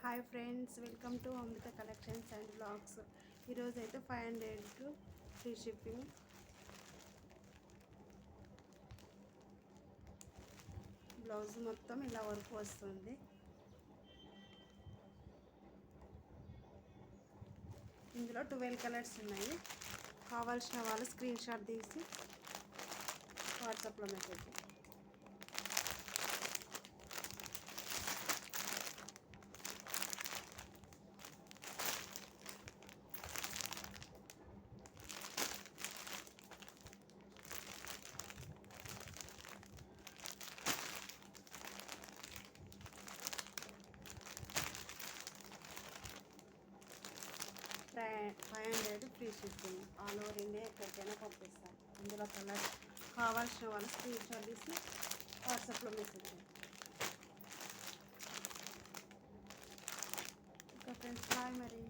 Hi friends, welcome to Amrita collections and blogs. ఈరోజు అయితే 500 free shipping. Blouse మొత్తం ఇలా వర్క్ వస్తుంది. ఇందులో 12 కలర్స్ ఉన్నాయి. కావాల్సిన వాళ్ళు స్క్రీన్ షాట్ తీసి వాట్సాప్లో మెసేజ్ చేయండి. Five 500 free shipping. All over India ఎక్కడికైనా పంపిస్తాం. ఇందులో కలర్ కావాల్సిన వాళ్ళు స్క్రీన్ షాట్ తీసి వాట్సాప్లో మెసేజ్ చేయండి. ఇంకా ఫ్రెండ్స్ బాయ్ మరి.